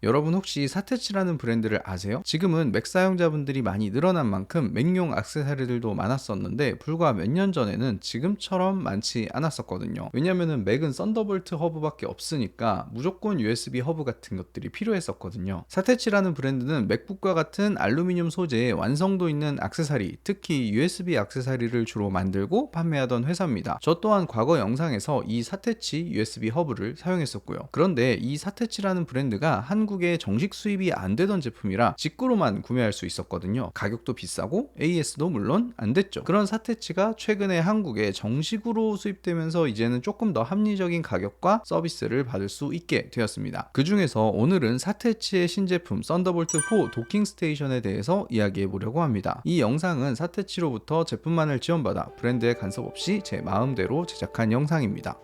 여러분 혹시 사테치라는 브랜드를 아세요? 지금은 맥 사용자분들이 많이 늘어난 만큼 맥용 액세서리들도 많았었는데 불과 몇 년 전에는 지금처럼 많지 않았었거든요. 왜냐면은 맥은 썬더볼트 허브밖에 없으니까 무조건 USB 허브 같은 것들이 필요했었거든요. 사테치라는 브랜드는 맥북과 같은 알루미늄 소재의 완성도 있는 액세서리, 특히 USB 액세서리를 주로 만들고 판매하던 회사입니다. 저 또한 과거 영상에서 이 사테치 USB 허브를 사용했었고요. 그런데 이 사테치라는 브랜드가 한국에 정식 수입이 안 되던 제품이라 직구로만 구매할 수 있었거든요. 가격도 비싸고 AS도 물론 안 됐죠. 그런 사테치가 최근에 한국에 정식으로 수입되면서 이제는 조금 더 합리적인 가격과 서비스를 받을 수 있게 되었습니다. 그 중에서 오늘은 사테치의 신제품 썬더볼트 4 도킹 스테이션에 대해서 이야기해 보려고 합니다. 이 영상은 사테치로부터 제품만을 지원받아 브랜드의 간섭 없이 제 마음대로 제작한 영상입니다.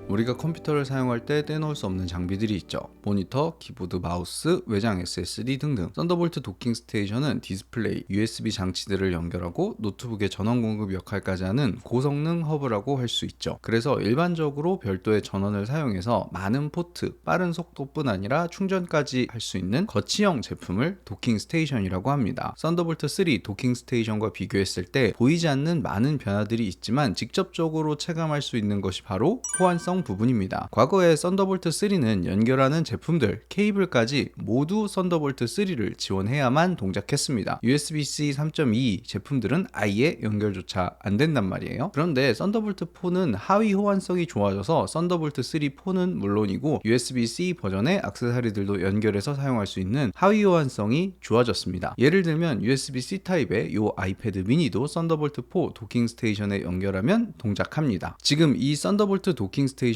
우리가 컴퓨터를 사용할 때 떼놓을 수 없는 장비들이 있죠. 모니터, 키보드, 마우스, 외장 SSD 등등. 썬더볼트 도킹 스테이션은 디스플레이, USB 장치들을 연결하고 노트북의 전원 공급 역할까지 하는 고성능 허브라고 할 수 있죠. 그래서 일반적으로 별도의 전원을 사용해서 많은 포트, 빠른 속도뿐 아니라 충전까지 할 수 있는 거치형 제품을 도킹 스테이션이라고 합니다. 썬더볼트 3 도킹 스테이션과 비교했을 때 보이지 않는 많은 변화들이 있지만 직접적으로 체감할 수 있는 것이 바로 호환성 부분입니다. 과거에 썬더볼트 3는 연결하는 제품들, 케이블까지 모두 썬더볼트 3를 지원해야만 동작했습니다. USB-C 3.2 제품들은 아예 연결조차 안 된단 말이에요. 그런데 썬더볼트 4는 하위 호환성이 좋아져서 썬더볼트 3 4는 물론이고 USB-C 버전의 액세서리들도 연결해서 사용할 수 있는 하위 호환성이 좋아졌습니다. 예를 들면 USB-C 타입의 요 아이패드 미니도 썬더볼트 4 도킹 스테이션에 연결하면 동작합니다. 지금 이 썬더볼트 도킹 스테이션에는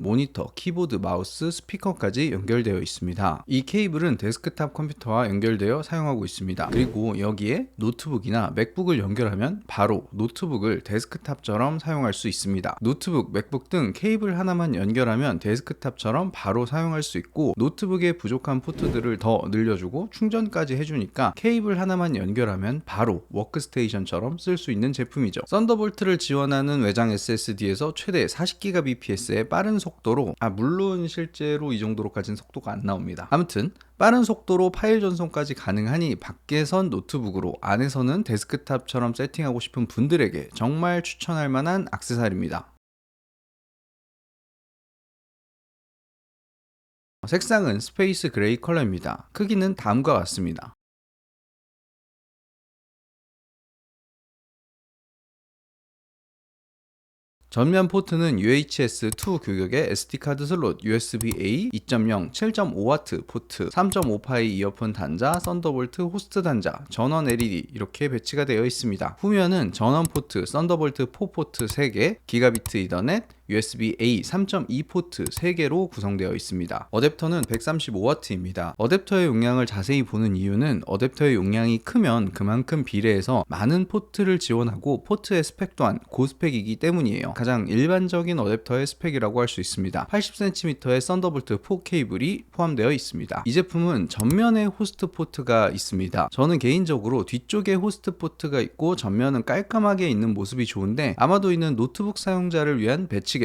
모니터, 키보드, 마우스, 스피커까지 연결되어 있습니다. 이 케이블은 데스크탑 컴퓨터와 연결되어 사용하고 있습니다. 그리고 여기에 노트북이나 맥북을 연결하면 바로 노트북을 데스크탑처럼 사용할 수 있습니다. 노트북, 맥북 등 케이블 하나만 연결하면 데스크탑처럼 바로 사용할 수 있고 노트북의 부족한 포트들을 더 늘려주고 충전까지 해주니까 케이블 하나만 연결하면 바로 워크스테이션처럼 쓸 수 있는 제품이죠. 썬더볼트를 지원하는 외장 SSD에서 최대 40Gbps의 빠른 속도로 물론 실제로 이 정도로까지는 속도가 안 나옵니다. 아무튼 빠른 속도로 파일 전송까지 가능하니 밖에선 노트북으로 안에서는 데스크탑처럼 세팅하고 싶은 분들에게 정말 추천할 만한 액세서리입니다. 색상은 스페이스 그레이 컬러입니다. 크기는 다음과 같습니다. 전면 포트는 UHS-2 규격의 SD카드 슬롯, USB-A 2.0, 7.5W 포트, 3.5파이 이어폰 단자, 썬더볼트 호스트 단자, 전원 LED 이렇게 배치가 되어 있습니다. 후면은 전원 포트, 썬더볼트 4 포트 3개, 기가비트 이더넷, USB-A 3.2 포트 3개로 구성되어 있습니다. 어댑터는 135W입니다. 어댑터의 용량을 자세히 보는 이유는 어댑터의 용량이 크면 그만큼 비례해서 많은 포트를 지원하고 포트의 스펙 또한 고스펙이기 때문이에요. 가장 일반적인 어댑터의 스펙이라고 할 수 있습니다. 80cm의 썬더볼트 4 케이블이 포함되어 있습니다. 이 제품은 전면에 호스트 포트가 있습니다. 저는 개인적으로 뒤쪽에 호스트 포트가 있고 전면은 깔끔하게 있는 모습이 좋은데 아마도 이는 노트북 사용자를 위한 배치겠죠.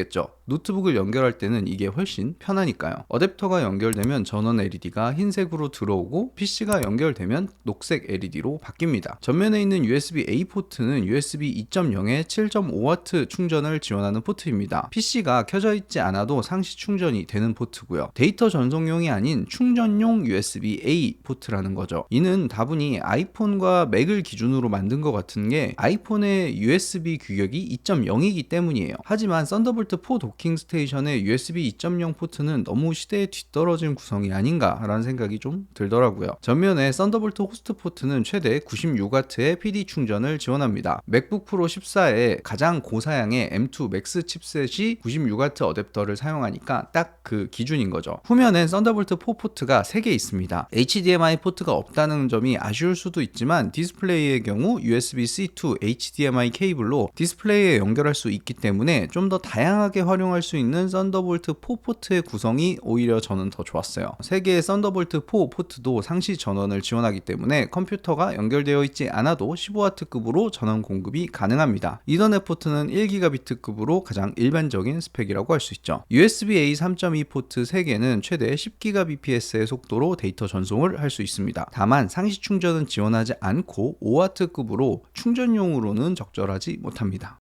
노트북을 연결할 때는 이게 훨씬 편하니까요. 어댑터가 연결되면 전원 LED가 흰색으로 들어오고 PC가 연결되면 녹색 LED로 바뀝니다. 전면에 있는 USB-A 포트는 USB 2.0에 7.5W 충전을 지원하는 포트입니다. PC가 켜져 있지 않아도 상시 충전이 되는 포트고요. 데이터 전송용이 아닌 충전용 USB-A 포트라는 거죠. 이는 다분히 아이폰과 맥을 기준으로 만든 것 같은 게 아이폰의 USB 규격이 2.0이기 때문이에요. 하지만 썬더볼트 썬더볼트 4 도킹 스테이션의 USB 2.0 포트는 너무 시대에 뒤떨어진 구성이 아닌가라는 생각이 좀 들더라고요. 전면에 썬더볼트 호스트 포트는 최대 96W의 PD 충전을 지원합니다. 맥북 프로 14의 가장 고사양의 M2 맥스 칩셋이 96W 어댑터를 사용하니까 딱 그 기준인 거죠. 후면엔 썬더볼트 4 포트가 3개 있습니다. HDMI 포트가 없다는 점이 아쉬울 수도 있지만 디스플레이의 경우 USB-C to HDMI 케이블로 디스플레이에 연결할 수 있기 때문에 좀 더 다양하게 활용할 수 있는 썬더볼트 4 포트의 구성이 오히려 저는 더 좋았어요. 3개의 썬더볼트 4 포트도 상시 전원을 지원하기 때문에 컴퓨터가 연결되어 있지 않아도 15W급으로 전원 공급이 가능합니다. 이더넷 포트는 1GB급으로 가장 일반적인 스펙이라고 할 수 있죠. USB-A 3.2 포트 3개는 최대 10Gbps의 속도로 데이터 전송을 할 수 있습니다. 다만 상시 충전은 지원하지 않고 5W급으로 충전용으로는 적절하지 못합니다.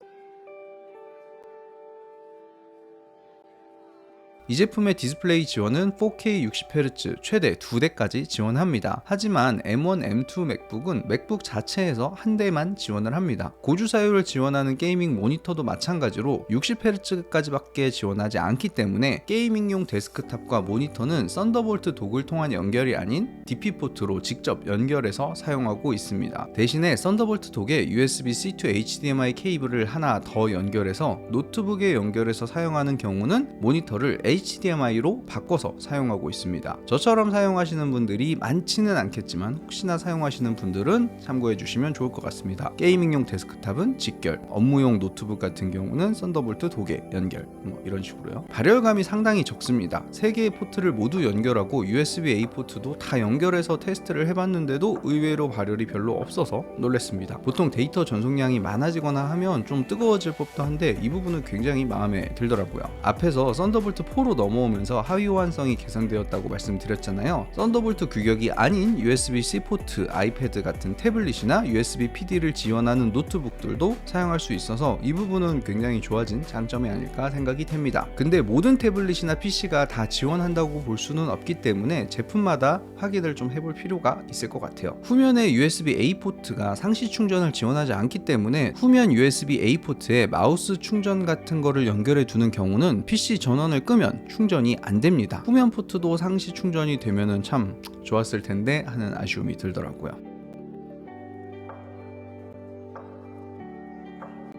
이 제품의 디스플레이 지원은 4K 60Hz 최대 2대까지 지원합니다. 하지만 M1, M2 맥북은 맥북 자체에서 한 대만 지원을 합니다. 고주 사율을 지원하는 게이밍 모니터도 마찬가지로 60Hz까지밖에 지원하지 않기 때문에 게이밍용 데스크탑과 모니터는 썬더볼트 독을 통한 연결이 아닌 DP 포트로 직접 연결해서 사용하고 있습니다. 대신에 썬더볼트 독에 USB-C to HDMI 케이블을 하나 더 연결해서 노트북에 연결해서 사용하는 경우는 모니터를 HDMI로 바꿔서 사용하고 있습니다. 저처럼 사용하시는 분들이 많지는 않겠지만 혹시나 사용하시는 분들은 참고해 주시면 좋을 것 같습니다. 게이밍용 데스크탑은 직결, 업무용 노트북 같은 경우는 썬더볼트 독에 연결, 이런 식으로요. 발열감이 상당히 적습니다. 3개의 포트를 모두 연결하고 USB-A 포트도 다 연결해서 테스트를 해봤는데도 의외로 발열이 별로 없어서 놀랐습니다. 보통 데이터 전송량이 많아지거나 하면 좀 뜨거워질 법도 한데 이 부분은 굉장히 마음에 들더라고요. 앞에서 썬더볼트 4로 넘어오면서 하위 호환성이 개선되었다고 말씀드렸잖아요. 썬더볼트 규격이 아닌 USB-C 포트, 아이패드 같은 태블릿이나 USB PD를 지원하는 노트북들도 사용할 수 있어서 이 부분은 굉장히 좋아진 장점이 아닐까 생각이 됩니다. 근데 모든 태블릿이나 PC가 다 지원한다고 볼 수는 없기 때문에 제품마다 확인을 좀 해볼 필요가 있을 것 같아요. 후면의 USB-A 포트가 상시 충전을 지원하지 않기 때문에 후면 USB-A 포트에 마우스 충전 같은 거를 연결해 두는 경우는 PC 전원을 끄면 충전이 안 됩니다. 후면 포트도 상시 충전이 되면은 참 좋았을 텐데 하는 아쉬움이 들더라고요.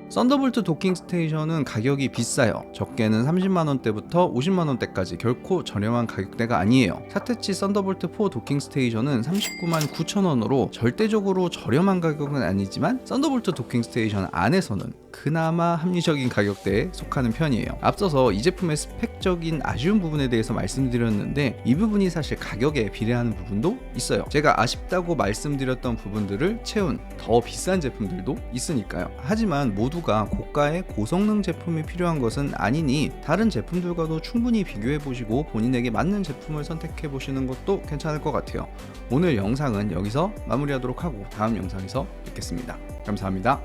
썬더볼트 도킹 스테이션은 가격이 비싸요. 적게는 30만원대부터 50만원대까지 결코 저렴한 가격대가 아니에요. 사태치 썬더볼트 4 도킹 스테이션은 39만 9천원으로 절대적으로 저렴한 가격은 아니지만 썬더볼트 도킹 스테이션 안에서는 그나마 합리적인 가격대에 속하는 편이에요. 앞서서 이 제품의 스펙적인 아쉬운 부분에 대해서 말씀드렸는데 이 부분이 사실 가격에 비례하는 부분도 있어요. 제가 아쉽다고 말씀드렸던 부분들을 채운 더 비싼 제품들도 있으니까요. 하지만 모두가 고가의 고성능 제품이 필요한 것은 아니니 다른 제품들과도 충분히 비교해 보시고 본인에게 맞는 제품을 선택해 보시는 것도 괜찮을 것 같아요. 오늘 영상은 여기서 마무리하도록 하고 다음 영상에서 뵙겠습니다. 감사합니다.